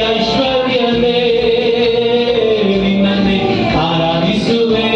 ಐಶ್ವರ್ಯವೇ ನಿನ್ನನ್ನೇ ಆರಾಧಿಸುವೆ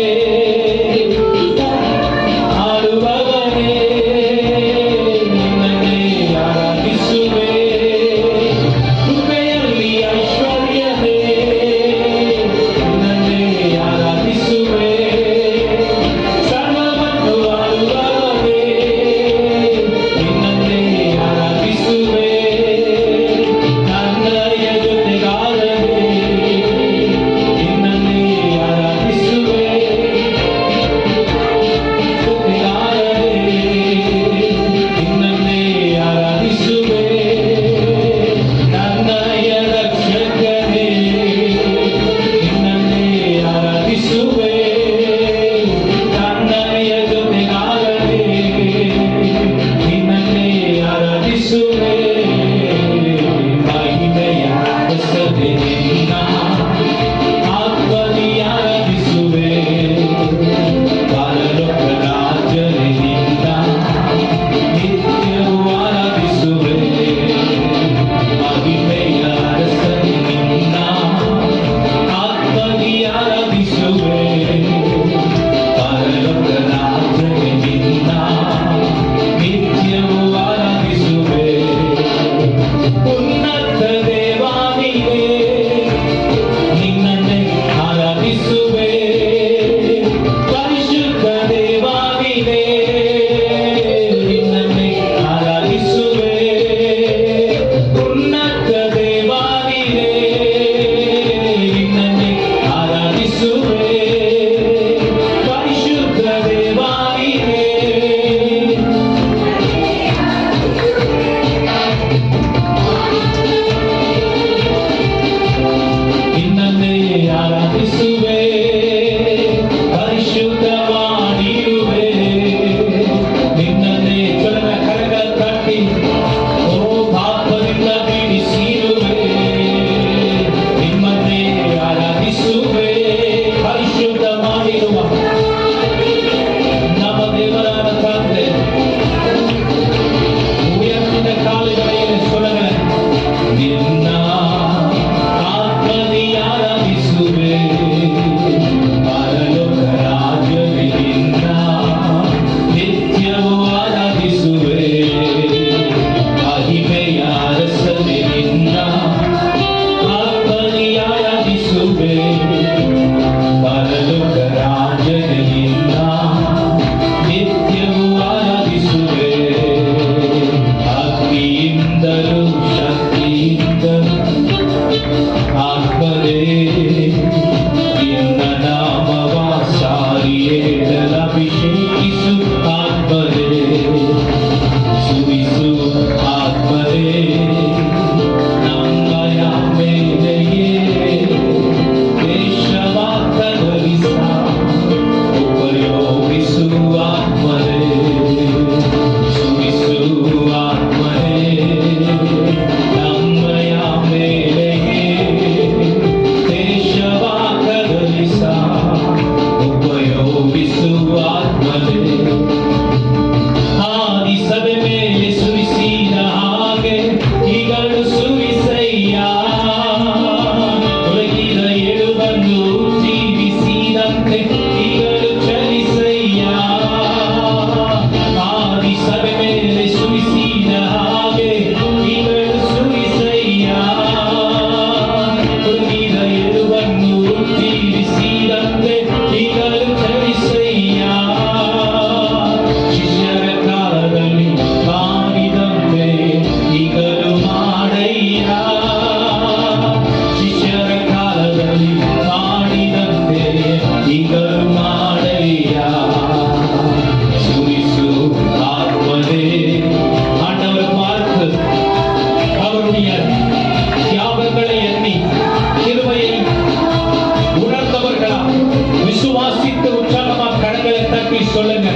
சொல்லுங்க.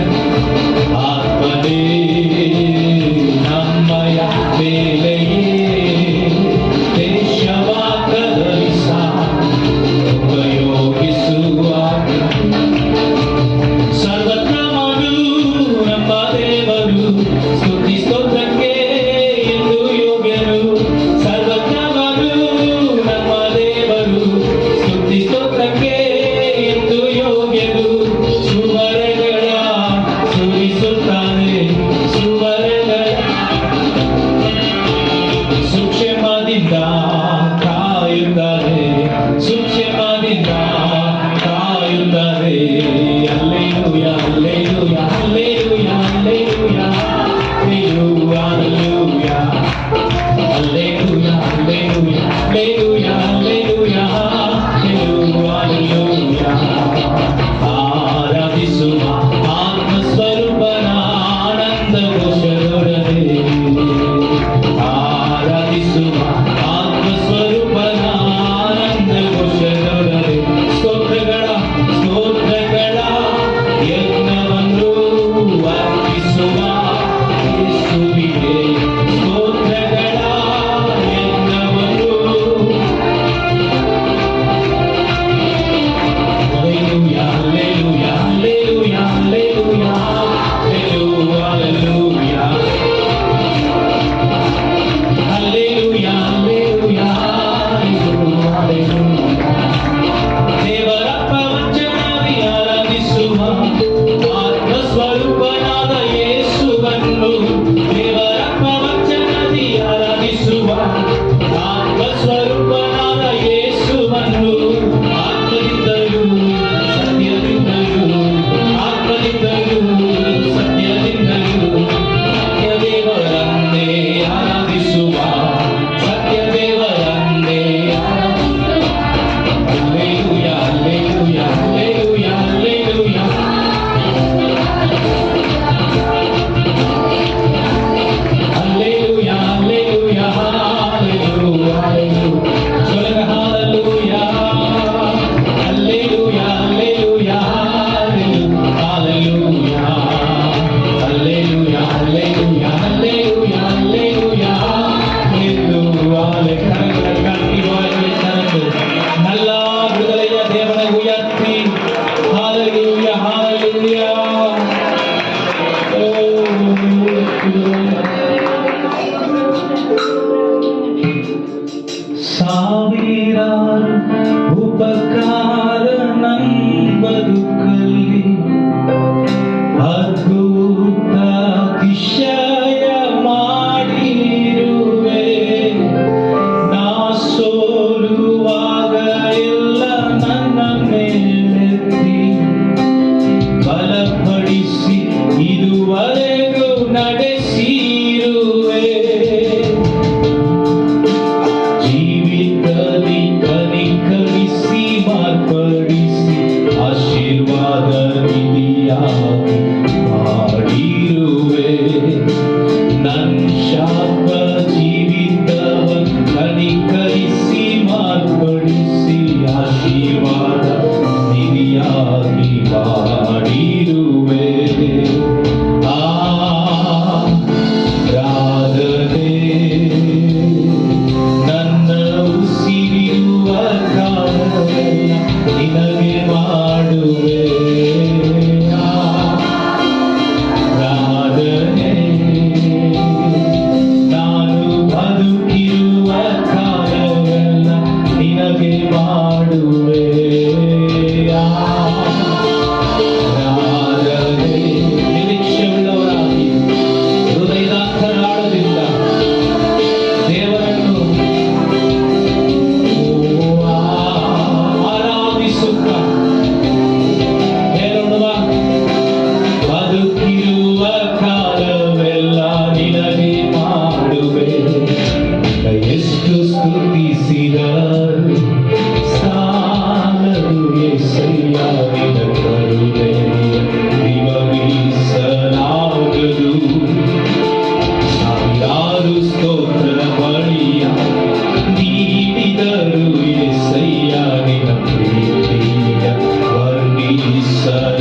ஆத்மனே நம்மய வேலையே ದೇಶವಾಗಲಿಸ ಉಪಯೋಗಿಸುವಾಗ ಸರ್ವತ್ರಮನು ನಮ್ಮ ದೇವರು ಸ್ತುತಿ ಸ್ತೋತ್ರಕ್ಕೆ ಎಂದು ಯೋಗ್ಯರು. ಸರ್ವತ್ರಮನು ನಮ್ಮ ದೇವರು ಸ್ತುತಿ ಸ್ತೋತ್ರಕ್ಕೆ ಎಂದು ಯೋಗ್ಯರು. ಸುವರಗಳ ಸುರಿಸುತ್ತಾನೆ, ಸುವರಗಳ ಸೂಕ್ಷ್ಮದಿಂದ ಕಾಯುತ್ತಾರೆ, ಸೂಕ್ಷ್ಮದಿಂದ ಕಾಯುತ್ತಾರೆ. ಹಲ್ಲೆಲೂಯ ಹಲ್ಲೆಲೂಯ ಹಲ್ಲೆಲೂಯ ಹಲ್ಲೆಲೂಯ ಹಲ್ಲೆಲೂಯ ಹಲ್ಲೆಲೂಯ ಹಲ್ಲೆಲೂಯ ಹಲ್ಲೆಲೂಯ ಹಲ್ಲೆಲೂಯ ಹಲ್ಲೆಲೂಯ. ಆರಾಧಿಸುವ ಆತ್ಮಸ್ವರೂಪನ ಆನಂದ ಘೋಷದೊಡನೆ, ಆರಾಧಿಸುವ ಆತ್ಮಸ್ವರೂಪನ ಆನಂದ ಘೋಷದೊಡನೆ ಸ್ತೋತ್ರಗಳ ಸ್ತೋತ್ರಗಳ ಯಜ್ಞವನ್ನು ಅರ್ಪಿಸುವ ಯೇಸುವಿಗೆ. ಸ್ತೋತ್ರಗಳ ಯಜ್ಞವನ್ನು ಹಲ್ಲೆಲೂಯ ಹಲ್ಲೆಲೂಯ ಹಲ್ಲೆಲೂಯ ಹಲ್ಲೆಲೂಯ ಹಲ್ಲೆಲೂಯ ಹಲ್ಲೆಲೂಯ ಹಲ್ಲೆಲೂಯ ಹಲ್ಲೆಲೂಯ. ದೇವರ ಪ್ರವಚನದಿ ಆರಾಧಿಸುವ ಆತ್ಮಸ್ವರೂಪನಾದ ಯೇಸುವನ್ನು, ದೇವರ ಪ್ರವಚನದಿ ಆರಾಧಿಸುವ ಆತ್ಮಸ್ವರೂಪನಾದ ಯೇಸುವನ್ನು. ಆತ್ಮದಿಂದಲೂ ಸತ್ಯದಿಂದಲೂ, ಆತ್ಮದಿಂದಲೂ ಸತ್ಯದಿಂದಲೂ ಸತ್ಯದೇವರನ್ನೇ ಆರಾಧಿಸುವ, ಸತ್ಯದೇವರನ್ನೇ ಆರಾಧಿಸುವ. ಹಲ್ಲೆಲೂಯ ಹಲ್ಲೆಲೂಯ ಹಲ್ಲೆಲೂಯ ಹಲ್ಲೆಲೂಯ ಹಲ್ಲೆಲೂಯ ಹಲ್ಲೆಲೂಯ ಹಲ್ಲೆಲೂಯ ಹಲ್ಲೆಲೂಯ. சொல்லுங்க ஹalleluya ஹalleluya ஹalleluya ஹalleluya ஹalleluya ஹalleluya ஹalleluya ஹalleluya ஹalleluya. கரங்களை தட்டி வாயை திறந்து நல்ல விடுதலைய தேவனை உயர்த்தி ஹalleluya ஹalleluya. ಸಾವಿರಾರು ಉಪಕಾರ ನನ್ನ ಬದುಕಲ್ಲಿ ಅದ್ಭುತ ಅತಿಶಯ ಮಾಡಿರುವೆ. ನಾ ಸೋಲುವಾಗ ಎಲ್ಲ ನನ್ನ ಮೇಲೆತ್ತಿ ಬಲಪಡಿಸಿ ಇದುವರೆಗೂ ನಡೆಸಿರುವೆ. ಜೀವಿತದಲ್ಲಿ ಕನಿಕರಿಸಿ ಮಾರ್ಪಡಿಸಿ ಆಶೀರ್ವಾದ ನಿಧಿಯಾಗಿ ಮಾಡಿರುವೆ. ನನ್ನ ಶಾಪ ಜೀವಿತವ ಕನಿಕರಿಸಿ ಮಾರ್ಪಡಿಸಿ ಆಶೀರ್ವಾದ ನಿಧಿಯಾಗಿ ಮಾಡಿರುವೆ. ಆರಾಧನೆ ನನ್ನ ಉಸಿರಿರುವ ಕಾಲವೆಲ್ಲ ನಿನಗೆ ಮಾಡುವೆ. ಆರಾಧನೆ ನಾನು ಬದುಕಿರುವ ಕಾಲವೆಲ್ಲ ನಿನಗೆ ಮಾಡುವೆ. ಆರಾಧನೆ ನಿರೀಕ್ಷೆಯುಳ್ಳವರಾಗಿ ಹೃದಯದಾಂತರಾಳದಿಂದ ದೇವರನ್ನು ಆರಾಧಿಸುತ್ತ ಹೇಳೋಣ. ಬದುಕಿರುವ ಕಾಲವೆಲ್ಲ ನಿನಗೆ ಮಾಡುವೆ. ಎಷ್ಟು ಸ್ತುತಿಸಿದರು ಸಾಲದು యేసయ్య ನಿನ್ನ ಕರುಣೆಯ ವಿವರಿಸಲಾಗದು. ಸಾವಿರಾರು ಸ್ತೋತ್ರ ಬಳಿಯ ನೀಡಿದರು యేసయ్య ನಿನ್ನ ಪ್ರೀತಿಯ ವರ್ಣಿಸಲಾಗದು.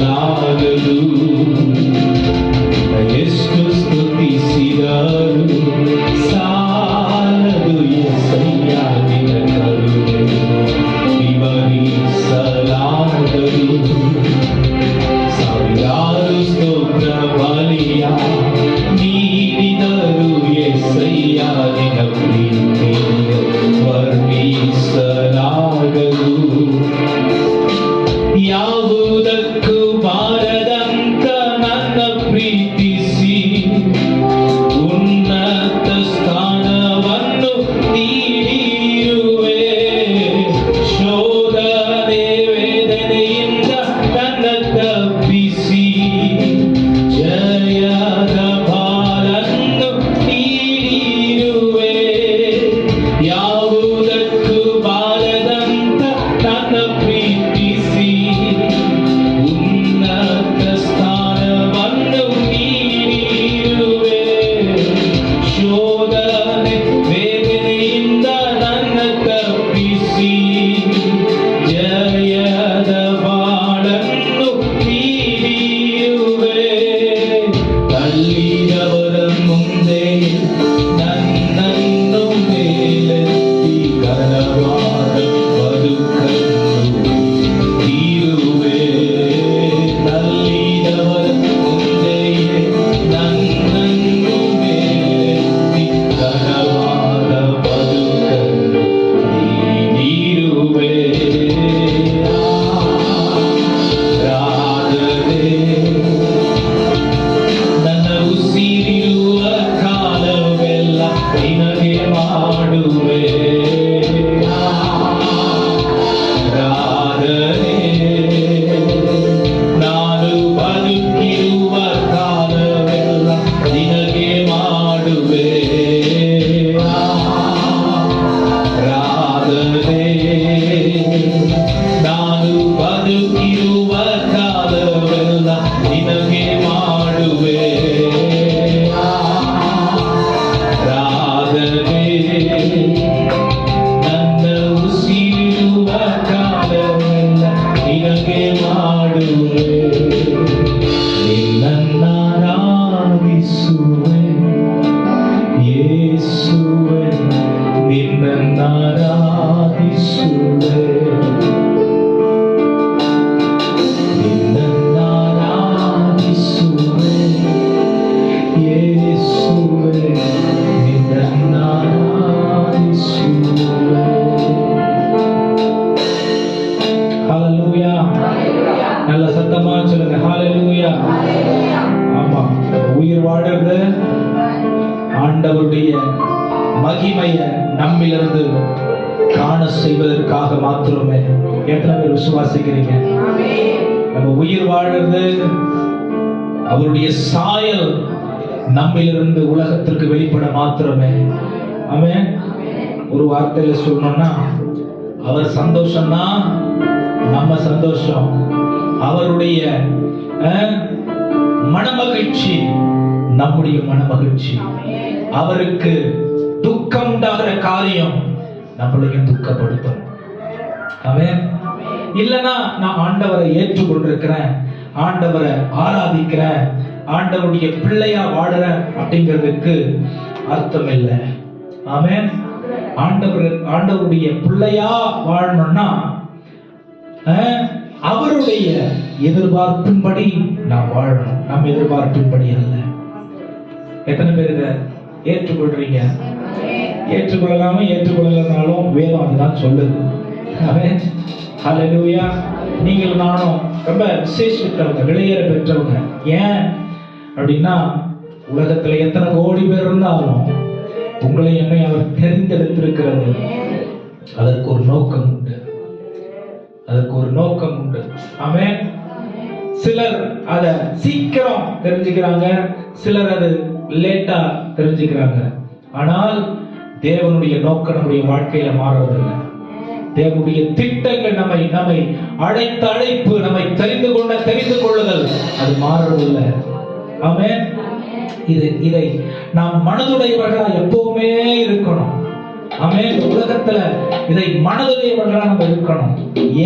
యేసయ్యా ನೀಡಿದರು యేసయ్య ನಿನ್ನ ಪ್ರೀತಿಯ ವರ್ಣಿಸಲಾಗದು ಯಾವುದಕ್ಕೂ ಬಾರದಂತ ನನ್ನ ಪ್ರೀತಿಸಿ ಉನ್ನತ ಸ್ಥಾನವನ್ನು ನೀಡಿರುವೆ ಶೋಧನೆ ವೇದನೆಯಿಂದ ನನ್ನ ತಪ್ಪಿಸಿ ಜಯದ ಬಾಳನ್ನು ನೀಡಿರುವೆ ಯಾವುದಕ್ಕೂ ಬಾರದಂತ ನನ್ನ ಪ್ರೀತಿಸಿ ಉನ್ನತ ಸ್ಥಾನವನ್ನು ನೀಡಿರುವೆ ಶೋಧನೆ ವೇದನೆಯಿಂದ ನನ್ನ ತಪ್ಪಿಸಿ ಜಯದ ಬಾಳನ್ನು ನೀಡಿರುವೆ ತಳ್ಳಿದವರ ಮುಂದೆ ನನ್ನನ್ನು ಮೇಲೆತ್ತಿ ಘನವಾದ ಬದುಕನ್ನು ನೀಡುವೆ ತಳ್ಳಿದವರ ಮುಂದೆ ನನ್ನನ್ನು ಮೇಲೆತ್ತಿ ಘನವಾದ ಬದುಕನ್ನು ನೀಡುವೆ ರಾಧನೆ ನನ್ನ ಉಸಿರಿರುವ ಕಾಲವೆಲ್ಲ ನಿನಗೆ ಮಾಡುವೆ ರಾಧನೆ ನಾನು ಬದುಕಿರುವ ಕಾಲವೆಲ್ಲ ನಿನಗೆ ಮಾಡುವೆ ರಾಧನೆ ನಾನು ಬದುಕಿರುವ ಕಾಲವೆಲ್ಲ ನಿನಗೆ ಮಾಡುವೆ ರಾಧನೆ ನನ್ನ ಉಸಿರಿರುವ ಕಾಲವೆಲ್ಲ ನಿನಗೆ ಮಾಡುವೆ ನಿನ್ನನ್ನಾರಾಧಿಸುವೆ ಯೇಸುವೆ ನಿನ್ನನ್ನಾರಾಧಿಸುವೆ ನಿನ್ನನ್ನಾರಾಧಿಸುವೆ ಯೇಸುವೆ ನಿನ್ನನ್ನಾರಾಧಿಸುವೆ ஹalleluya நல்ல சத்தமா சொல்லுங்க ஹalleluya ஆமா உயிர் வாழ்றது ஆண்டவருடைய மகிமையை நம்மிலிருந்து காண செய்வதற்காக மாத்திரமே எத்தனை பேர் விசுவாசிக்கிறீங்க நம்ம உயிர் வாழ்றது அவருடைய சாயல் நம்மிலிருந்து உலகத்திற்கு வெளிப்பட மாத்திரமே ஆமென் ஒரு வார்த்தையில சொல்லணும்னா அவர் சந்தோஷம்னா நம்ம சந்தோஷம் அவருடைய மனமகிழ்ச்சி நம்முடைய மனமகிழ்ச்சி அவருக்கு துக்கம் உண்டாகிற காரியம் நம்மளையும் துக்கப்படுத்தும் ஆமென் இல்லனா நான் ஆண்டவரை ஏற்றுக்கொண்டிருக்கிறேன் ஆண்டவரை ஆராதிக்கிறேன் ஆண்டவருடைய பிள்ளையா வாடுறேன் அப்படிங்கிறதுக்கு அர்த்தம் இல்லை ஆமென் ஆண்டவருடைய பிள்ளையா வாழணும்னா அவருடைய எதிர்பார்ப்பின்படி நாம் வாழணும் நம்ம எதிர்பார்ப்பின்படி அல்ல எத்தனை பேர் இதை ஏற்றுக்கொள்றீங்க ஏற்றுக்கொள்ளலாம ஏற்றுக்கொள்ளலனாலும் வேதம் அதுதான் சொல்லுது ஆமென் ஹalleluya நீங்கள் நானும் ரொம்ப விசேஷித்தவங்க விலையேற பெற்றவங்க ஏன் அப்படின்னா உலகத்துல எத்தனை கோடி பேர் இருந்தாலும் உங்களை என்னை அவர் தெரிந்தெடுத்திருக்கிறது அதற்கு ஒரு நோக்கம் உண்டு அதற்கு ஒரு நோக்கம் உண்டு ஆமென் சிலர் அத சீக்கிரம் தெரிஞ்சுக்கிறாங்க சிலர் அது லேட்டா தெரிஞ்சுக்கிறாங்க ஆனால் தேவனுடைய நோக்கம் நம்முடைய வாழ்க்கையில மாறுவதில்லை தேவனுடைய திட்டங்கள் நம்மை அழைத்த அழைப்பு நம்மை தெரிந்து கொள்ளுதல் அது மாறுவதில்லை ஆமென் இதை நாம் மனதுடையவர்களா எப்பவுமே இருக்கணும் ஆமென் உலகத்துல இதை மனதுடையவர்களா நம்ம இருக்கணும்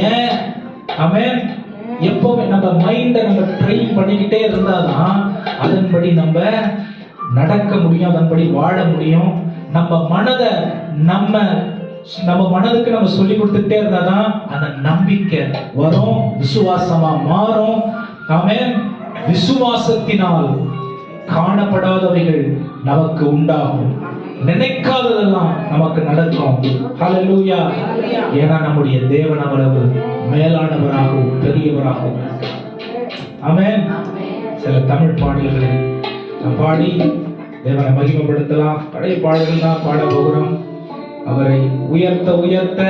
ஏன் ஆமென் எப்பவுமே நம்ம மைண்ட நம்ம ட்ரெயின் பண்ணிக்கிட்டே இருந்தாதான் அதன்படி நம்ம நடக்க முடியும் அதன்படி வாழ முடியும் நம்ம மனதை நம்ம மனதுக்கு நம்ம சொல்லி கொடுத்துட்டே இருந்தாதான் அந்த நம்பிக்கை வரும் விசுவாசமா மாறும் ஆமென் விசுவாசத்தினால் காணப்படாதவைகள் நமக்கு உண்டாகும், நினைக்காததெல்லாம் நமக்கு நடக்கும். ஹல்லேலூயா. ஏன்னா நம்முடைய தேவன் அவ்வளவு மேலானவராகவும் பெரியவராகவும். ஆமென். சில தமிழ் பாடல்களை பாடி தேவனை மகிமைப்படுத்தலாம். பழைய பாடல்கள் தான் பாட போகிறோம். அவரை உயர்த்த உயர்த்த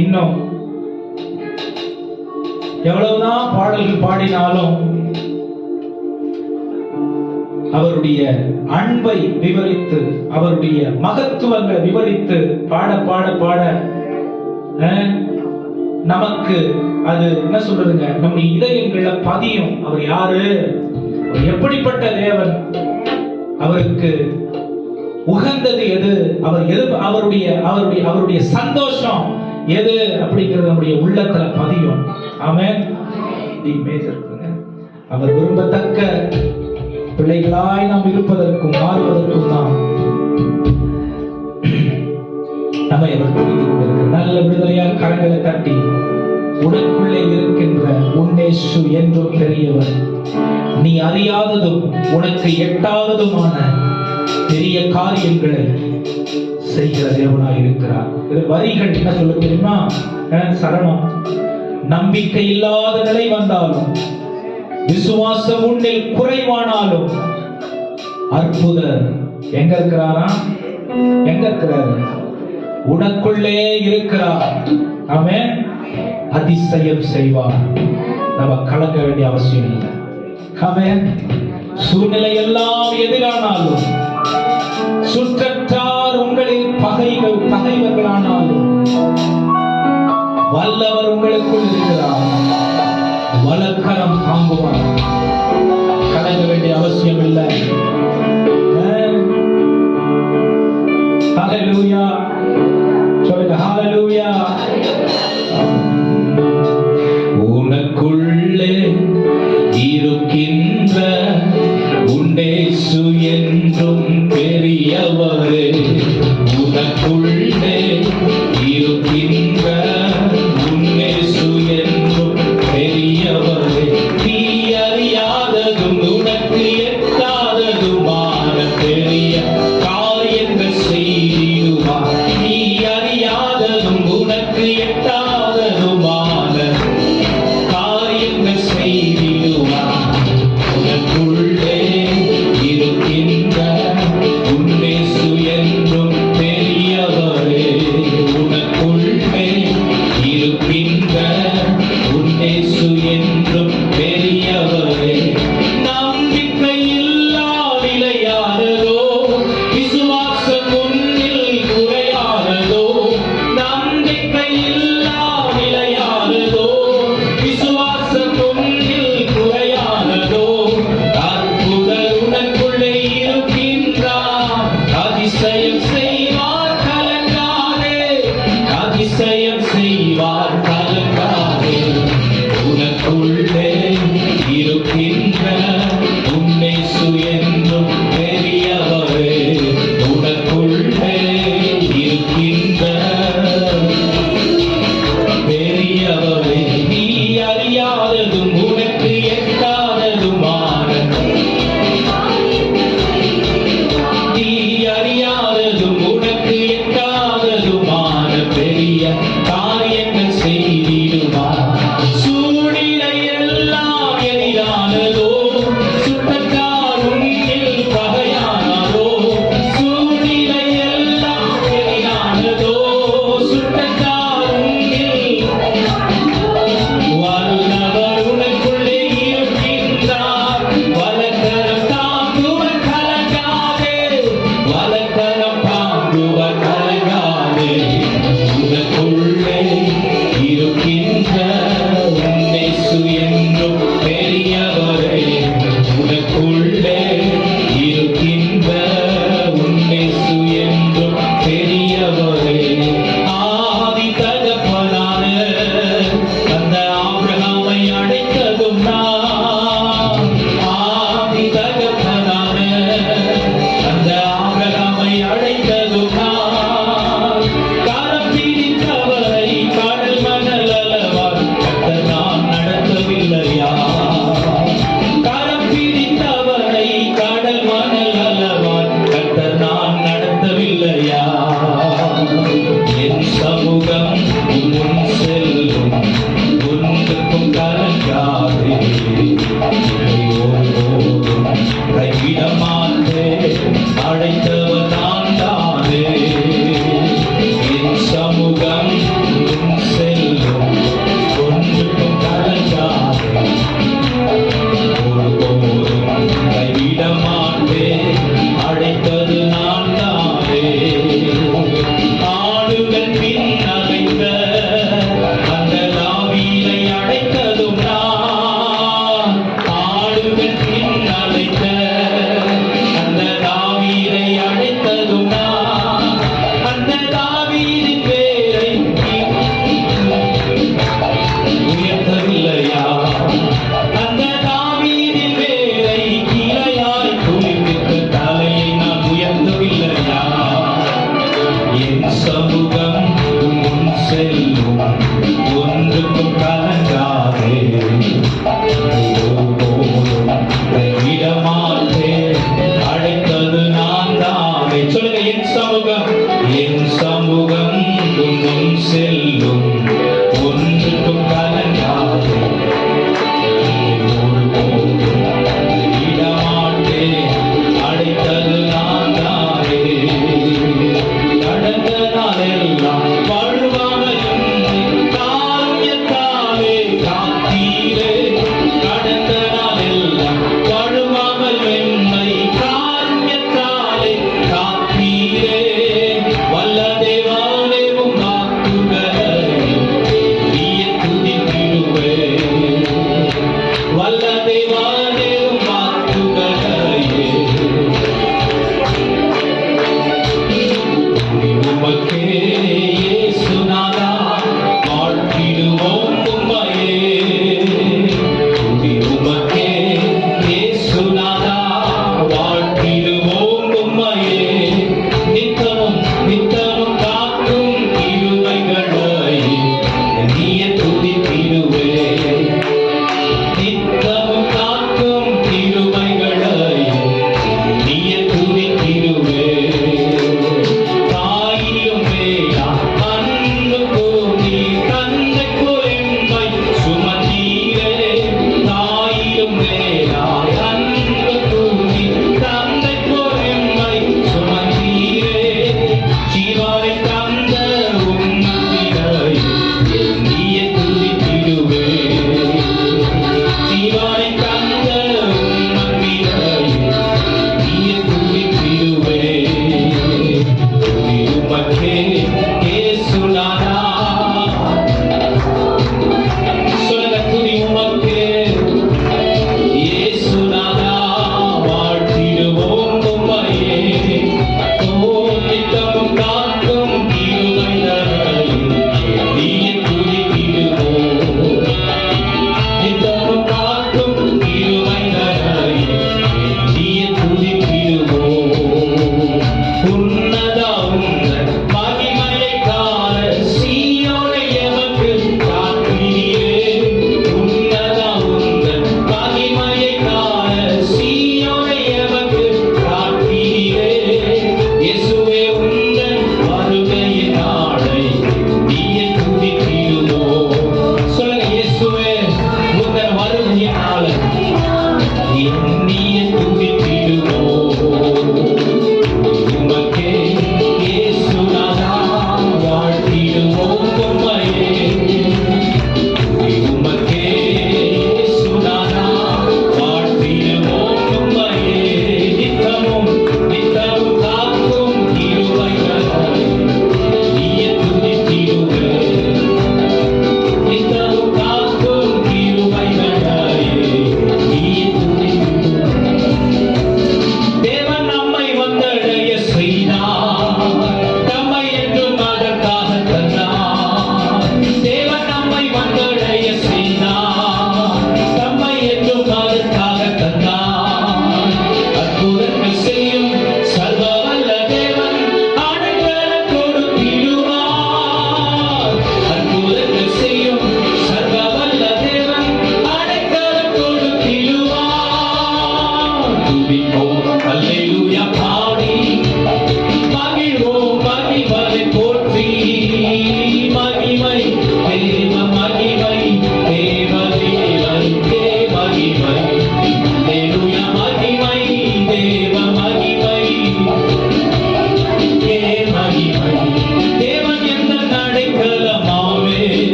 இன்னும் எவ்வளவுதான் பாடல்கள் பாடினாலும் அவருடைய அன்பை விவரித்து, அவருடைய மகத்துவங்களை விவரித்து பாட பாட பாட நமக்கு அது என்ன சொல்றதுங்க, நம்முடைய இதயங்கள்ல பதியும். அவர் யாரு, எப்படிப்பட்ட தேவன், அவருக்கு உகந்தது எது, அவருடைய சந்தோஷம் எது அப்படிங்கிறது நம்முடைய உள்ளத்துல பதியும். ஆமென். அவர் விரும்பத்தக்க பிள்ளைகளாய் நாம் இருப்பதற்கும் மாறுவதற்கும் தான் நம்மை அவர் புரிந்து கொண்டிருக்கிறார். நல்ல விடுதலையால் கரங்களை தட்டி, உனக்குள்ளே இருக்கின்ற உன்னேசு என்றும் பெரியவர், நீ அறியாததும் உனக்கு எட்டாததுமான பெரிய காரியங்களை செய்கிற தேவனாய் இருக்கிறார். இது வரிகள் என்ன சொல்ல தெரியுமா? சரணம். நம்பிக்கை இல்லாத நிலை வந்தாலும், விசுவாசம் உன்னில் குறைவானாலும், அற்புதர் எங்க இருக்கிறாரா? எங்க இருக்கிறாரு? உனக்குள்ளே இருக்கிறார். ஆமென். அதிசயம் செய்வார். நம்ம கலங்க வேண்டிய அவசியம் இல்லை. ஆமென். சூழ்நிலை எல்லாம் எதிரானாலும், சுற்றத்தார் உங்களில் பகைவர்களானாலும், வல்லவர் உங்களுக்குள் இருக்கிறார். வலக்கரம் தாங்குவார். கலங்க வேண்டிய அவசியம் இல்லை. ஹல்லேலூயா. சொல்லுங்க ஹல்லேலூயா. உனக்குள்ளே இருக்கின்ற உன்னேசு என்றும் பெரியவரே, உனக்குள்ளே இருக்கின்ற உன்னேசு என்றும் பெரியவரே, நீ அறியாததும் உனக்கு எட்டாததுமான பெரிய காரியங்கள் செய்திடுவார். நீ அறியாததும் உனக்கு எட்டாததுமான காரியங்கள் செய்திடுவார். உனக்கு ஒருபோதும் கைவிட மாட்டேன். அழைத்தவர் நான் தானே. என் சமூகம் முன் செல்லும், ஒன்றுக்கும் கலங்காதே. ஒருபோதும் கைவிட மாட்டேன். அழைத்தது நான் தானே. ஆடுகள் பின் அழைத்த அந்த தாவீதை அழைத்ததும் நான். ஆடுகள் பின் அழைத்த அந்த தாவீதை அழைத்ததும் நான். அந்த தாவீதின் பேரை உயர்த்தவில்லையா? அந்த தாவீதின் பேரை கீழையாய் துணிவித்த தலையை நான் உயர்த்தவில்லையா? என் சமூகம் முன் செல்லும், ஒன்றுக்கும் கலங்காதே. ஒருபோதும் கைவிட மாட்டேன். அழைத்தது நான் தானே. சொல்லுங்க, என் சமூகம், என் சமூகம் முன் செல்லும், ஒன்றுக்கும் கலங்காதே. ஒருபோதும் கைவிட மாட்டேன். அழைத்தது நான் தானே. கடந்த நாளெல்லாம் வாழ்வாமல் காரியத்தாலே காத்தீரே. கடந்த நாளெல்லாம் வாழ்வாமல் என்னை காரியத்தாலே காத்தீரே. வல்ல தேவானே உம் வாக்குகளை நீயே துதித்திடுவேன். வல்ல தேவானே உம் வாக்குகளையே உமக்கே இயேசுநாதா வாழ்த்திடுவோம் உம்மையே. உமக்கே இயேசுநாதா வாழ்த்திடுவோம் உம்மையே. நித்தமும் நித்தமும் காக்கும் கிருபைகளை நீயே துதித்திடுவேன். நித்தமும்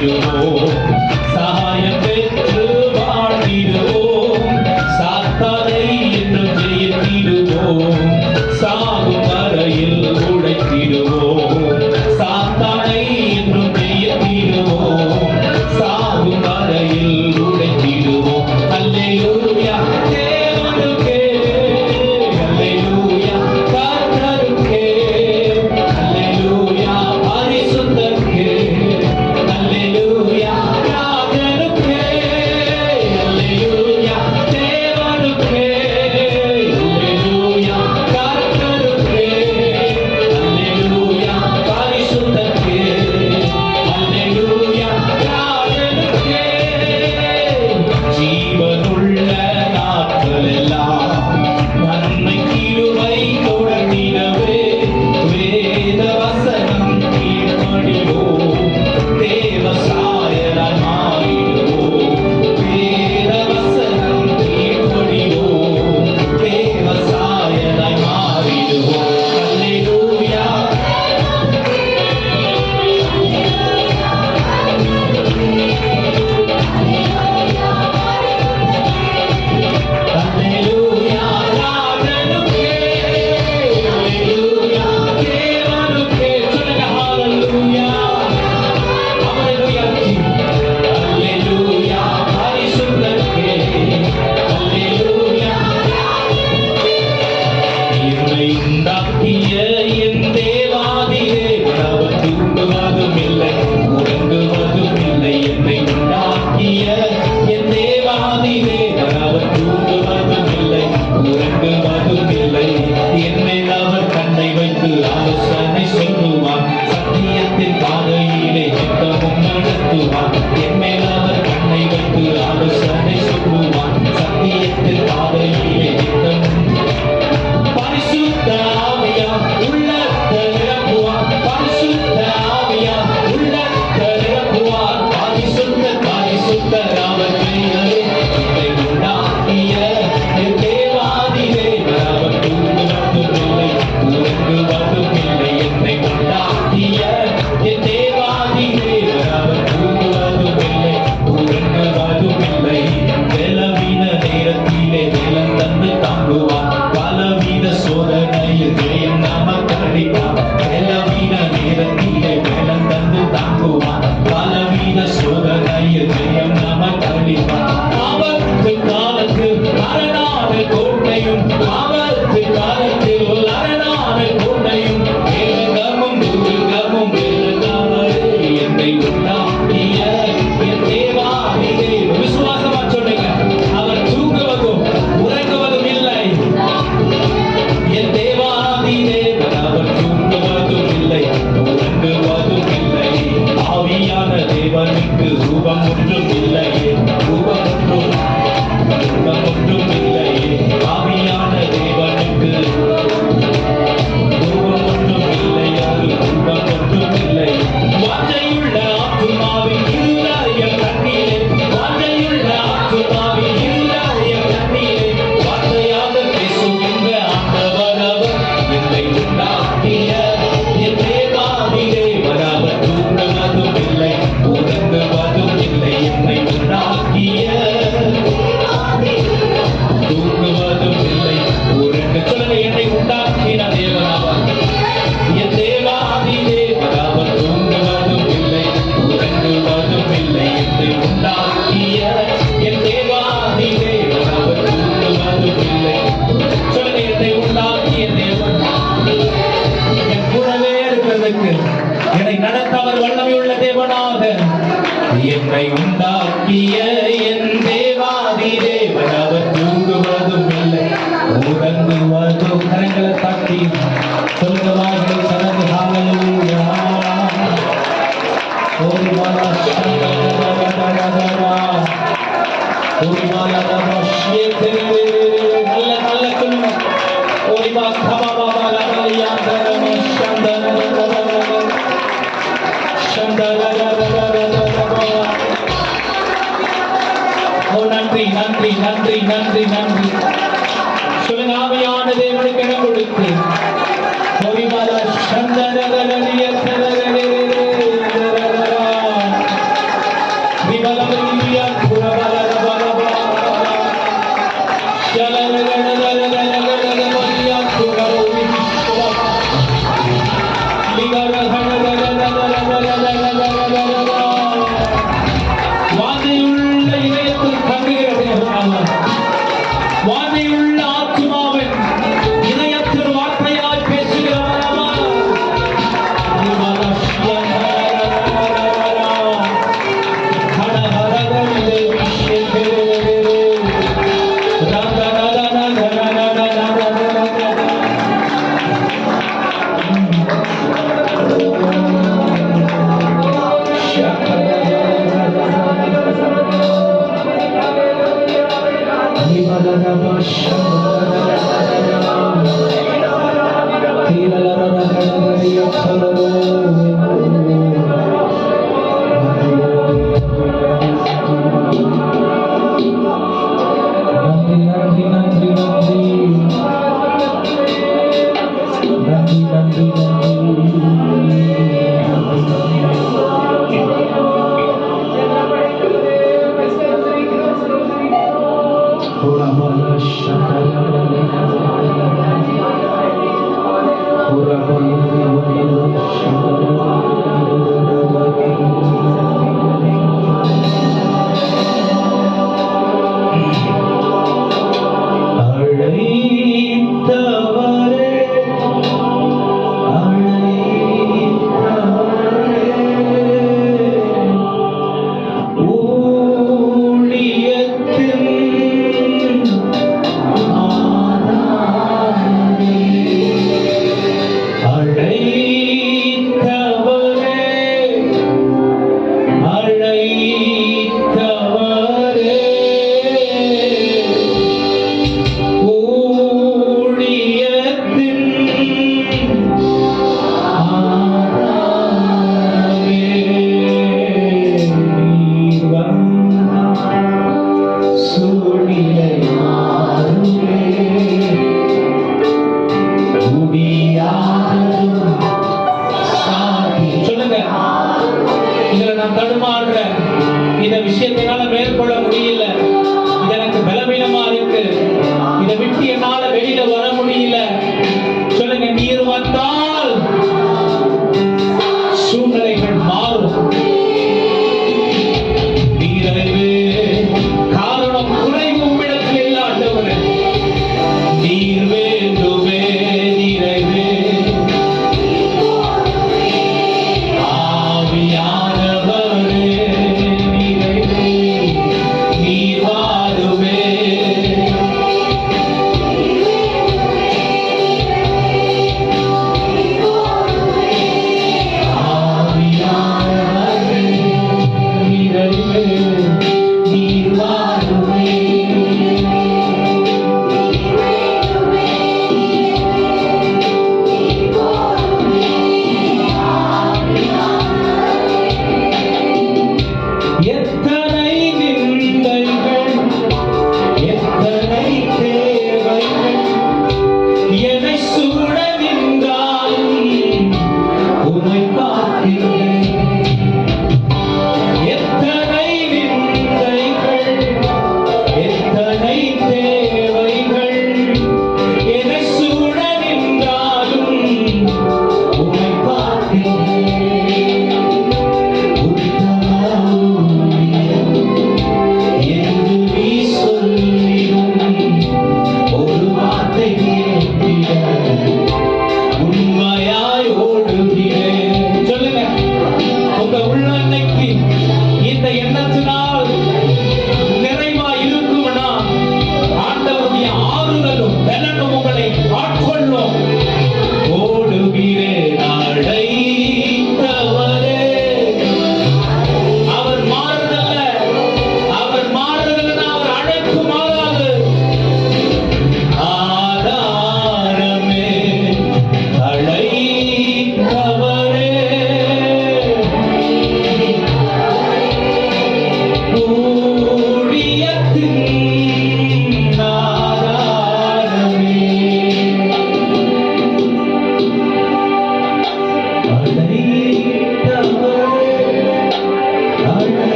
வாழ்ந்திடுவோம், சகாயம் பெற்று வாழ்ந்திடுவோம், சாத்தானை என்றும் ஜெயித்திடுவோம், சாகும் வரையில் உழைத்திடுவோம், சாத்தானை என்றும் ஜெயித்திடுவோம், சாகும் வரையில் உழைத்திடுவோம். அல்லேலூயா தேவனுக்கே, அல்லேலூயா கர்த்தருக்கே, அல்லேலூயா பரிசுத்தருக்கே, அல்லேலூயா ராஜனுக்கே, அல்லேலூயா தேவனுக்கே, அல்லேலூயா கர்த்தருக்கே, அல்லேலூயா பரிசுத்தருக்கே, அல்லேலூயா ராஜனுக்கே. ஜீவனுள்ள நாட்களெல்லாம் நன்மை கிருபை தொடர்ந்திடவே வேத வசனம் கீழ்ப்படிவோம், தேவ சாயலாய் மாறிடுவோம், வேத வசனம் கீழ்ப்படிவோம், தேவ சாயலாய் மாறிடுவோம். அல்லேலூயா அல்லேலூயா ராஜனுக்கே, அல்லேலூயா தேவனுக்கே. சொல்லுங்க ஹalleluya. அவரை உயர்த்தி அல்லேலூயா பரிசுத்தருக்கே, அல்லேலூயா. என்னை உண்டாக்கிய என் தேவாதி தேவன் அவர் தூங்குவதும் இல்லை உறங்குவதும் இல்லை. என்னை உண்டாக்கிய என் தேவாதி தேவன் அவர் தூங்குவதும் இல்லை உறங்குவதும் இல்லை. என்மேல் அவர் கண்ணை வைத்து ஆலோசனை சொல்லுவார், சத்தியத்தின் பாதையிலே நித்தமும் நடத்துவார். என்மேல் அவர் கண்ணை வைத்து ஆலோசனை சொல்லுவார், சத்தியத்தின் பாதையிலே நித்தமும். பரிசுத்த ஆவியார் உள்ளத்தை நிரப்புவார், பரிசுத்த ஆவியார் உள்ளத்தை நிரப்புவார். பரிசுத்த பரிசுத்தர் அவர் பெயரே. என்னை உண்டாக்கிய என் தேவாதி தேவன் அவர் தூங்குவதும் இல்லை உறங்குவதும் இல்லை. என்னை உண்டாக்கிய என் தேவாதி தேவன் அவர் தூங்குவதும் இல்லை உறங்குவதும் இல்லை. பலவீன நேரத்திலே பலம் தந்து தாங்குவார், பலவீன சோதனையில் ஜெயம் நமக்கு அளிப்பார். பலவீன நேரத்திலே பலம் தந்து தாங்குவார், பலவீன சோதனையில் ஜெயம் நமக்கு அளிப்பார். ஆபத்து காலத்தில் அரணான கோட்டையும், ஆபத்து காலத்தில் அரணான கோட்டையும், வேகமும் துர்கமும் வெல்லுகிறவரே. என்னை உண்டாக்கிய என் தேவாதி தேவன். விசுவாசமா சொல்லுங்க, அவர் தூங்குவதும் உறங்குவதும் இல்லை. என் தேவாதி தேவன் அவர் தூங்குவதும் இல்லை உறங்குவதும் இல்லை. ஆவியான தேவனுக்கு ரூபம் ஒன்றும் இல்லையே, ரூபம் ஒன்றும் இல்லையே. ஆவியான தேவனுக்கு ரூபம் ஒன்றும் இல்லையாது, ரூபம் ஒன்றும் இல்லை. வாஞ்சையுள்ள ஆத்துமாவின் இருதயம் கண்ணீரே, வாஞ்சையுள்ள ஆத்துமாவின் இருதயம் கண்ணீரே. வார்த்தையாக பேசுகின்ற ஆண்டவர் அவர். என்னை உண்டாக்கிய என் தேவாதி தேவன் அவர் தூங்குவதும் இல்லை உறங்குவதும் இல்லை. என்னை உண்டாக்கிய தூங்குவதும் இல்லை உறங்கு. சொல்லுங்க, என்னை உண்டாக்கின தேவன் அவர். என் தேவாதி தேவன் அவர் தூங்குவதும் இல்லை உறங்குவதும் இல்லை. என்னை உண்டாக்கிய என் தேவாதி தேவன் அவர் தூங்குவதும் இல்லை. சொல்லுங்க, என்னை உண்டாக்கிய தேவன் என் கூடவே இருக்கிறதுக்கு என்னை நடத்தவர் வல்லமையுள்ள தேவனாக. என்னை உண்டாக்கிய என் தேவாதி தேவன் அவர் தூங்குவதும் இல்லை உறங்குவதும். கரங்களை தட்டி சொல்லுங்க, வாய்கள் திறந்து ஹalleluya. ஓரிவாலா சங்கரரரரரரரா, ஓரிவாலா ரமஷ்யேதே. நல்ல நல்ல சொல்லுங்க. ஓரிவா கபாபாலா கலியாந்தரம சந்தரரரரரரரா, சந்தரரரரரரரா. ஓ நன்றி நன்றி நன்றி நன்றி நன்றி. சொல்லுங்க, ஆவியான தேவனுக்கு இடம் கொடுத்து ஓரிவாலா சந்தரரரரரரரரா.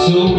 சுகம்